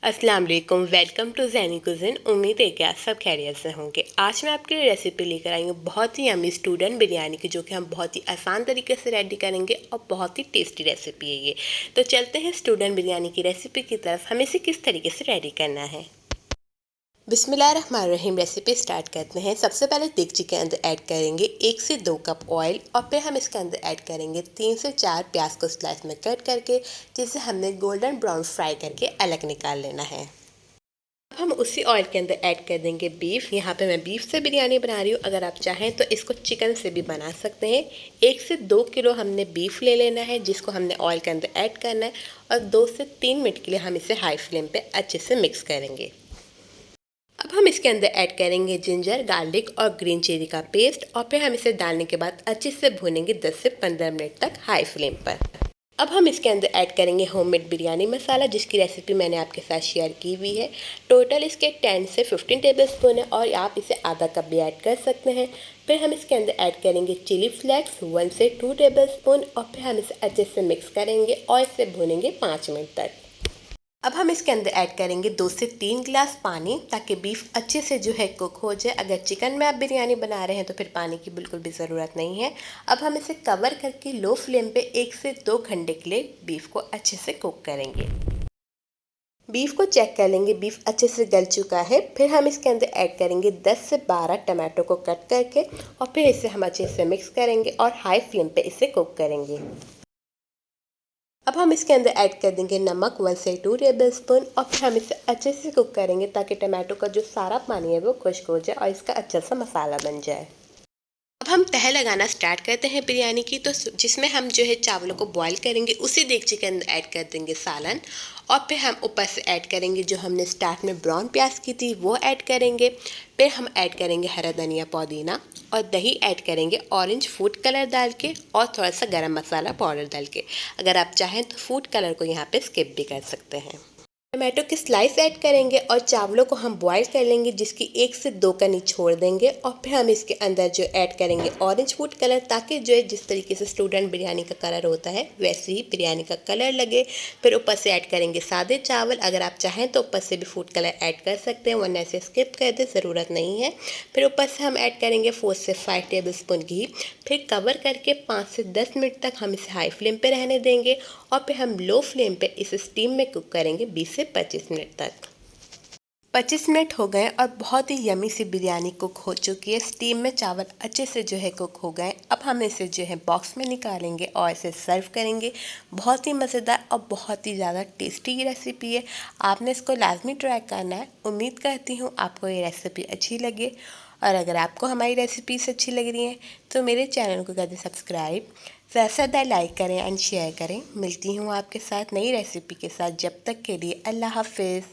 अस्सलाम वालेकुम, welcome to ज़ैनी कुज़िन। उम्मीद है कि आप सब खैरियत से होंगे। आज मैं आपके लिए रेसिपी लेकर आई हूँ बहुत ही यम्मी स्टूडेंट बिरयानी की, जो कि हम बहुत ही आसान तरीके से रेडी करेंगे और बहुत ही टेस्टी रेसिपी है ये। तो चलते हैं स्टूडेंट बिरयानी की रेसिपी की तरफ। हमें इसे किस तरीके से रेडी करना है। बिस्मिल्लाहिर्रहमानिर्रहीम। रेसिपी स्टार्ट करते हैं। सबसे पहले देगची के अंदर ऐड करेंगे 1 से 2 कप ऑयल और फिर हम इसके अंदर ऐड करेंगे 3 से 4 प्याज को स्लाइस में कट करके, जिसे हमने गोल्डन ब्राउन फ्राई करके अलग निकाल लेना है। अब हम उसी ऑयल के अंदर ऐड कर देंगे बीफ। यहाँ पे मैं बीफ से बिरयानी बना रही हूँ, अगर आप चाहें तो इसको चिकन से भी बना सकते हैं। 1 से 2 किलो हमने बीफ ले लेना है, जिसको हमने ऑयल के अंदर ऐड करना है और 2 से 3 मिनट के लिए हम इसे हाई फ्लेम पे अच्छे से मिक्स करेंगे। अब हम इसके अंदर ऐड करेंगे जिंजर, गार्लिक और ग्रीन चिली का पेस्ट और फिर हम इसे डालने के बाद अच्छे से भूनेंगे 10 से 15 मिनट तक हाई फ्लेम पर। अब हम इसके अंदर ऐड करेंगे होममेड बिरयानी मसाला, जिसकी रेसिपी मैंने आपके साथ शेयर की हुई है। टोटल इसके 10 से 15 टेबलस्पून है और आप इसे आधा कप भी ऐड कर सकते हैं। फिर हम इसके अंदर ऐड करेंगे चिली फ्लेक्स 1 से 2 टेबलस्पून और फिर हम इसे अच्छे से मिक्स करेंगे और इसे भूनेंगे 5 मिनट तक। अब हम इसके अंदर ऐड करेंगे 2 से 3 गिलास पानी, ताकि बीफ अच्छे से जो है कुक हो जाए। अगर चिकन में आप बिरयानी बना रहे हैं तो फिर पानी की बिल्कुल भी ज़रूरत नहीं है। अब हम इसे कवर करके लो फ्लेम पे 1 से 2 घंटे के लिए बीफ को अच्छे से कुक करेंगे। बीफ को चेक कर लेंगे, बीफ अच्छे से गल चुका है। फिर हम इसके अंदर ऐड करेंगे 10 से 12 टमाटो को कट करके और फिर इसे हम अच्छे से मिक्स करेंगे और हाई फ्लेम पे इसे कुक करेंगे। अब हम इसके अंदर ऐड कर देंगे नमक 1 से 2 टेबलस्पून और फिर हम इसे अच्छे से कुक करेंगे, ताकि टमाटो का जो सारा पानी है वो खुश्क हो जाए और इसका अच्छा सा मसाला बन जाए। अब हम तह लगाना स्टार्ट करते हैं बिरयानी की। तो जिसमें हम जो है चावलों को बॉईल करेंगे, उसी देगची के अंदर ऐड कर देंगे सालन और फिर हम ऊपर से ऐड करेंगे जो हमने स्टार्ट में ब्राउन प्याज की थी वो ऐड करेंगे। फिर हम ऐड करेंगे हरा धनिया, पुदीना और दही ऐड करेंगे ऑरेंज फूड कलर डाल के और थोड़ा सा गरम मसाला पाउडर डाल के। अगर आप चाहें तो फूड कलर को यहाँ पे स्किप भी कर सकते हैं। टमाटो की स्लाइस ऐड करेंगे और चावलों को हम बॉईल कर लेंगे, जिसकी 1 से 2 कनी छोड़ देंगे और फिर हम इसके अंदर जो ऐड करेंगे ऑरेंज फूड कलर, ताकि जो है जिस तरीके से स्टूडेंट बिरयानी का कलर होता है वैसे ही बिरयानी का कलर लगे। फिर ऊपर से ऐड करेंगे सादे चावल। अगर आप चाहें तो ऊपर से भी फूड कलर ऐड कर सकते हैं, वरना ऐसे स्किप कर दें, ज़रूरत नहीं है। फिर ऊपर से हम ऐड करेंगे 4 से 5 टेबलस्पून घी। फिर कवर करके 5 से 10 मिनट तक हम इसे हाई फ्लेम पे रहने देंगे और फिर हम लो फ्लेम पे इस स्टीम में कुक करेंगे 20 से 25 मिनट तक। 25 मिनट हो गए और बहुत ही यमी सी बिरयानी कुक हो चुकी है। स्टीम में चावल अच्छे से जो है कुक हो गए। अब हम इसे जो है बॉक्स में निकालेंगे और इसे सर्व करेंगे। बहुत ही मज़ेदार और बहुत ही ज़्यादा टेस्टी रेसिपी है, आपने इसको लाजमी ट्राई करना है। उम्मीद करती हूँ आपको ये रेसिपी अच्छी लगे और अगर आपको हमारी रेसिपीज़ अच्छी लग रही हैं तो मेरे चैनल को कर दें सब्सक्राइब, ज़्यादा से ज़्यादा लाइक करें एंड शेयर करें। मिलती हूँ आपके साथ नई रेसिपी के साथ, जब तक के लिए अल्लाह हाफिज़।